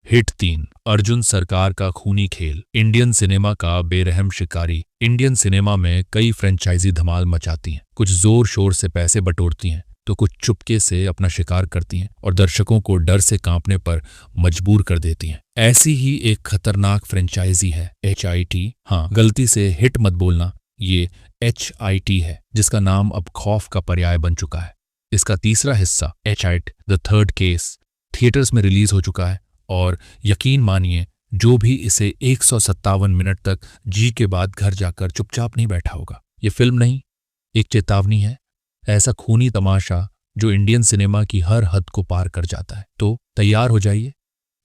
Hit 3 Arjun सरकार का खूनी खेल, इंडियन सिनेमा का बेरहम शिकारी। इंडियन सिनेमा में कई फ्रेंचाइजी धमाल मचाती हैं, कुछ जोर शोर से पैसे बटोरती हैं तो कुछ चुपके से अपना शिकार करती हैं और दर्शकों को डर से कांपने पर मजबूर कर देती हैं। ऐसी ही एक खतरनाक फ्रेंचाइजी है HIT। हाँ, गलती से हिट मत बोलना, ये HIT है, जिसका नाम अब खौफ का पर्याय बन चुका है। इसका तीसरा हिस्सा HIT the third case theatres में रिलीज हो चुका है और यकीन मानिए, जो भी इसे 157 मिनट तक जी के बाद घर जाकर चुपचाप नहीं बैठा होगा। ये फिल्म नहीं, एक चेतावनी है, ऐसा खूनी तमाशा जो इंडियन सिनेमा की हर हद को पार कर जाता है। तो तैयार हो जाइए,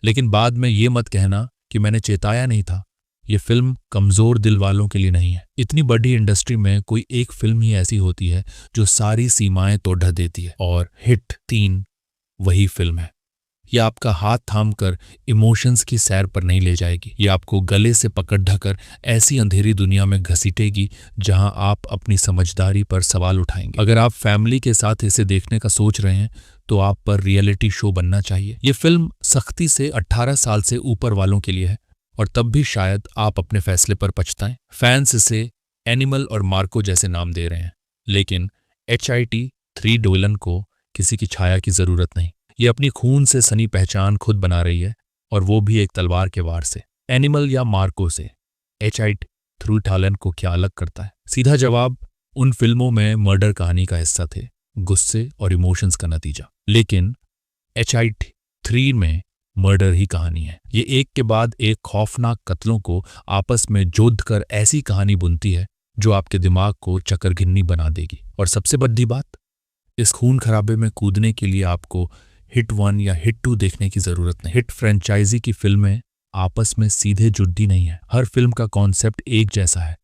लेकिन बाद में ये मत कहना कि मैंने चेताया नहीं था। ये फिल्म कमजोर दिल वालों के लिए नहीं है। इतनी बड़ी इंडस्ट्री में कोई एक फिल्म ही ऐसी होती है जो सारी सीमाएं तोड़ देती है, और हिट 3 वही फिल्म है। ये आपका हाथ थामकर इमोशंस की सैर पर नहीं ले जाएगी, ये आपको गले से पकड़ ढकर ऐसी अंधेरी दुनिया में घसीटेगी जहां आप अपनी समझदारी पर सवाल उठाएंगे। अगर आप फैमिली के साथ इसे देखने का सोच रहे हैं तो आप पर रियलिटी शो बनना चाहिए। ये फिल्म सख्ती से 18 साल से ऊपर वालों के लिए है, और तब भी शायद आप अपने फैसले पर पछताएं। फैंस इसे एनिमल और मार्को जैसे नाम दे रहे हैं, लेकिन HIT 3 डोलन को किसी की छाया की जरूरत नहीं। ये अपनी खून से सनी पहचान खुद बना रही है, और वो भी एक तलवार के वार से। एनिमल या मार्को से HIT 3 डोलन को क्या अलग करता है? सीधा जवाब, उन फिल्मों में मर्डर कहानी का हिस्सा थे, गुस्से और इमोशंस का नतीजा। लेकिन HIT 3 में मर्डर ही कहानी है। ये एक के बाद एक खौफनाक कत्लों को आपस में जोड़ कर ऐसी कहानी बुनती है जो आपके दिमाग को चकरघिन्नी बना देगी। और सबसे बड़ी बात, इस खून खराबे में कूदने के लिए आपको हिट 1 या हिट 2 देखने की जरूरत नहीं। हिट फ्रेंचाइजी की फिल्में आपस में सीधे जुड़ती नहीं है। हर फिल्म का कॉन्सेप्ट एक जैसा है।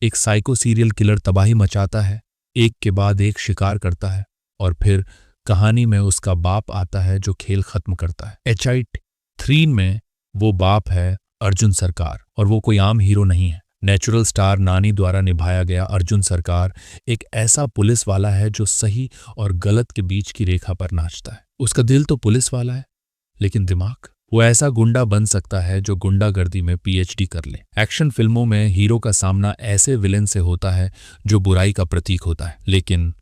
एक साइको सीरियल किलर तबाही मचाता है, एक के बाद एक शिकार करता है, और फिर कहानी में उसका बाप आता है जो खेल खत्म करता है। HIT 3 में वो बाप है अर्जुन सरकार, और वो कोई आम हीरो नहीं है। नेचुरल स्टार नानी द्वारा निभाया गया अर्जुन सरकार एक ऐसा पुलिस वाला है जो सही और गलत के बीच की रेखा पर नाचता है। उसका दिल तो पुलिस वाला है, लेकिन दिमाग, वो ऐसा गुंडा बन सकता है जो गुंडागर्दी में PhD कर ले। एक्शन फिल्मों में हीरो का सामना ऐसे विलेन से होता है जो बुराई का प्रतीक होता है, लेकिन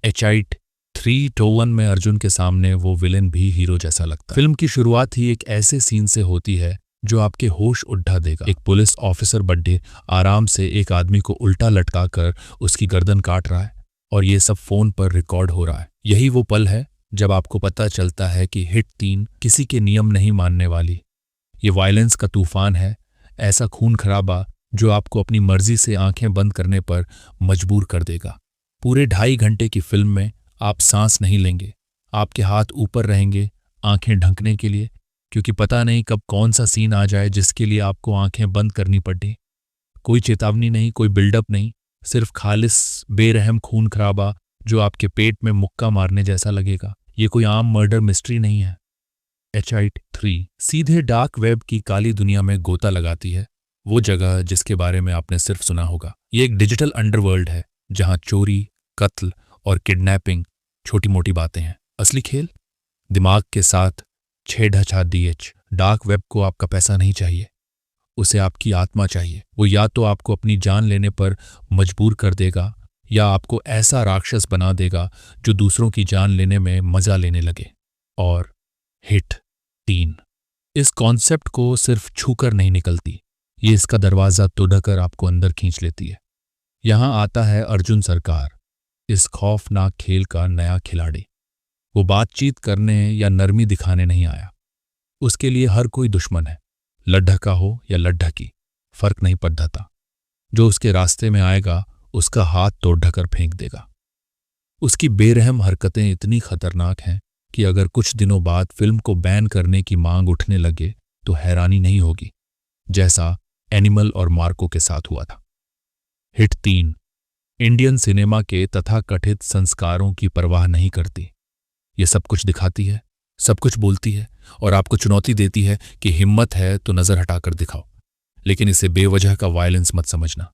HIT 3 डोलन में अर्जुन के सामने वो विलेन भी हीरो जैसा लगता है। फिल्म की शुरुआत ही एक ऐसे सीन से होती है जो आपके होश उठा देगा। एक पुलिस ऑफिसर बड्ढे आराम से एक आदमी को उल्टा लटकाकर उसकी गर्दन काट रहा है, और ये सब फोन पर रिकॉर्ड हो रहा है। यही वो पल है जब आपको पता चलता है कि हिट 3 किसी के नियम नहीं मानने वाली। ये वायलेंस का तूफान है, ऐसा खून खराबा जो आपको अपनी मर्जी से आंखें बंद करने पर मजबूर कर देगा। पूरे 2.5 घंटे की फिल्म में आप सांस नहीं लेंगे, आपके हाथ ऊपर रहेंगे आंखें ढंकने के लिए, क्योंकि पता नहीं कब कौन सा सीन आ जाए जिसके लिए आपको आंखें बंद करनी पड़े। कोई चेतावनी नहीं, कोई बिल्डअप नहीं, सिर्फ खालिस बेरहम खून खराबा जो आपके पेट में मुक्का मारने जैसा लगेगा। ये कोई आम मर्डर मिस्ट्री नहीं है। HIT 3 सीधे डार्क वेब की काली दुनिया में गोता लगाती है, वो जगह जिसके बारे में आपने सिर्फ सुना होगा। ये एक डिजिटल अंडरवर्ल्ड है जहां चोरी, कत्ल और किडनैपिंग छोटी मोटी बातें हैं। असली खेल दिमाग के साथ 6DH। डार्क वेब को आपका पैसा नहीं चाहिए, उसे आपकी आत्मा चाहिए। वो या तो आपको अपनी जान लेने पर मजबूर कर देगा, या आपको ऐसा राक्षस बना देगा जो दूसरों की जान लेने में मजा लेने लगे। और हिट 3 इस कॉन्सेप्ट को सिर्फ छूकर नहीं निकलती, ये इसका दरवाजा तोड़कर आपको अंदर खींच लेती है। यहां आता है अर्जुन सरकार, इस खौफनाक खेल का नया खिलाड़ी। वो बातचीत करने या नरमी दिखाने नहीं आया। उसके लिए हर कोई दुश्मन है, लड्ढा का हो या लड्ढा की, फर्क नहीं पड़ता। जो उसके रास्ते में आएगा उसका हाथ तोड़ ढकर फेंक देगा। उसकी बेरहम हरकतें इतनी खतरनाक हैं कि अगर कुछ दिनों बाद फिल्म को बैन करने की मांग उठने लगे तो हैरानी नहीं होगी, जैसा एनिमल और मार्को के साथ हुआ था। हिट 3 इंडियन सिनेमा के तथाकथित संस्कारों की परवाह नहीं करती। ये सब कुछ दिखाती है, सब कुछ बोलती है, और आपको चुनौती देती है कि हिम्मत है तो नजर हटाकर दिखाओ, लेकिन इसे बेवजह का वायलेंस मत समझना।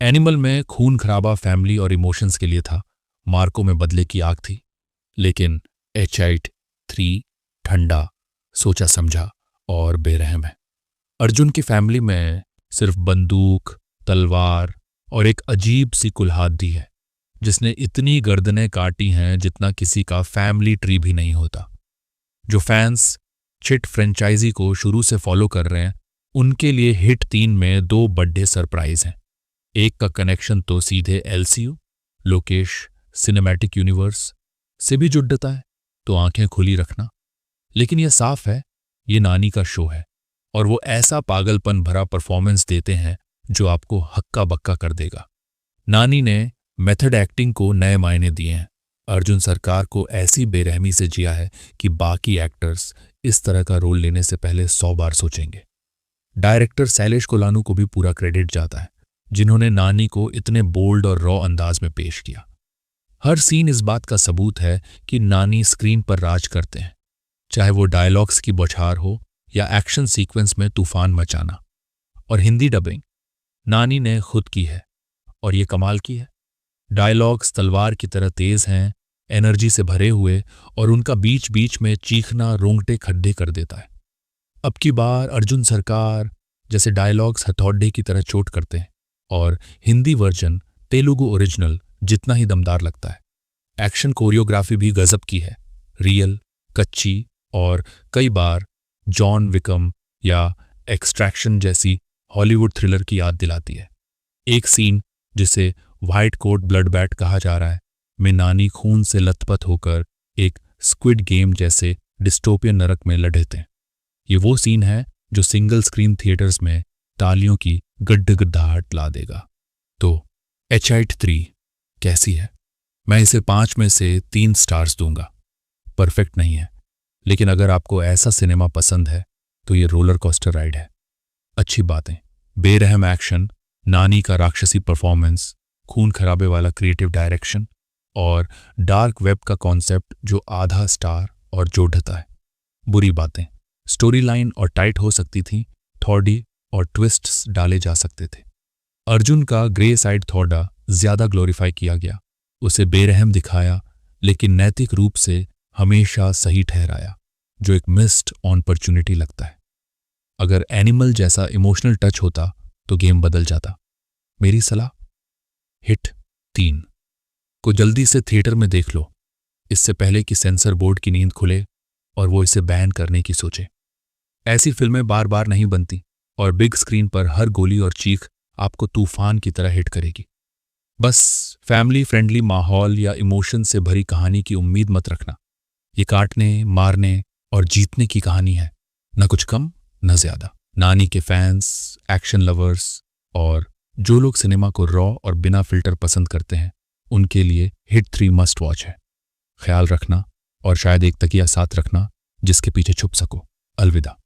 एनिमल में खून खराबा फैमिली और इमोशंस के लिए था, मार्को में बदले की आग थी, लेकिन HIT 3 ठंडा, सोचा समझा और बेरहम है। अर्जुन की फैमिली में सिर्फ बंदूक, तलवार और एक अजीब सी कुल्हाड़ी है जिसने इतनी गर्दनें काटी हैं जितना किसी का फैमिली ट्री भी नहीं होता। जो फैंस चिट फ्रेंचाइजी को शुरू से फॉलो कर रहे हैं उनके लिए हिट 3 में 2 बड़े सरप्राइज हैं। एक का कनेक्शन तो सीधे एलसीयू लोकेश सिनेमैटिक यूनिवर्स से भी जुड़ता है, तो आंखें खुली रखना। लेकिन यह साफ है ये नानी का शो है और वो ऐसा पागलपन भरा परफॉर्मेंस देते हैं जो आपको हक्का बक्का कर देगा। नानी ने मेथड एक्टिंग को नए मायने दिए हैं। अर्जुन सरकार को ऐसी बेरहमी से जिया है कि बाकी एक्टर्स इस तरह का रोल लेने से पहले 100 बार सोचेंगे। डायरेक्टर शैलेश कोलानू को भी पूरा क्रेडिट जाता है जिन्होंने नानी को इतने बोल्ड और रॉ अंदाज में पेश किया। हर सीन इस बात का सबूत है कि नानी स्क्रीन पर राज करते हैं, चाहे वो डायलॉग्स की बौछार हो या एक्शन सीक्वेंस में तूफान मचाना। और हिंदी डबिंग नानी ने खुद की है और ये कमाल की है। डायलॉग्स तलवार की तरह तेज हैं, एनर्जी से भरे हुए, और उनका बीच बीच में चीखना रोंगटे खड्डे कर देता है। अब की बार अर्जुन सरकार जैसे डायलॉग्स हथौड़े की तरह चोट करते हैं और हिंदी वर्जन तेलुगु ओरिजिनल जितना ही दमदार लगता है। एक्शन कोरियोग्राफी भी गजब की है, रियल, कच्ची और कई बार जॉन विकम या एक्सट्रैक्शन जैसी हॉलीवुड थ्रिलर की याद दिलाती है। एक सीन जिसे व्हाइट कोट ब्लड बैट कहा जा रहा है में नानी खून से लथपथ होकर एक स्क्विड गेम जैसे डिस्टोपियन नरक में लढ़ते हैं। ये वो सीन है जो सिंगल स्क्रीन थिएटर्स में तालियों की गड्ढगड्ढाहट ला देगा। तो HIT 3 कैसी है? मैं इसे 5 में से 3 स्टार्स दूंगा। परफेक्ट नहीं है, लेकिन अगर आपको ऐसा सिनेमा पसंद है तो ये रोलर कोस्टर राइड है। अच्छी बातें, बेरहम एक्शन, नानी का राक्षसी परफॉर्मेंस, खून खराबे वाला क्रिएटिव डायरेक्शन और डार्क वेब का कॉन्सेप्ट जो आधा स्टार और जोड़ता है। बुरी बातें, स्टोरी लाइन और टाइट हो सकती थी, थॉर्डी और ट्विस्ट्स डाले जा सकते थे। अर्जुन का ग्रे साइड थोड़ा ज्यादा ग्लोरीफाई किया गया, उसे बेरहम दिखाया लेकिन नैतिक रूप से हमेशा सही ठहराया, जो एक मिस्ड अपॉर्चुनिटी लगता है। अगर एनिमल जैसा इमोशनल टच होता तो गेम बदल जाता। मेरी सलाह, हिट 3 को जल्दी से थिएटर में देख लो, इससे पहले कि सेंसर बोर्ड की नींद खुले और वो इसे बैन करने की सोचे। ऐसी फिल्में बार बार नहीं बनती और बिग स्क्रीन पर हर गोली और चीख आपको तूफान की तरह हिट करेगी। बस फैमिली फ्रेंडली माहौल या इमोशन से भरी कहानी की उम्मीद मत रखना। ये काटने, मारने और जीतने की कहानी है, न कुछ कम न ज्यादा। नानी के फैंस, एक्शन लवर्स और जो लोग सिनेमा को रॉ और बिना फिल्टर पसंद करते हैं उनके लिए हिट 3 मस्ट वॉच है। ख्याल रखना और शायद एक तकिया साथ रखना जिसके पीछे छुप सको। अलविदा।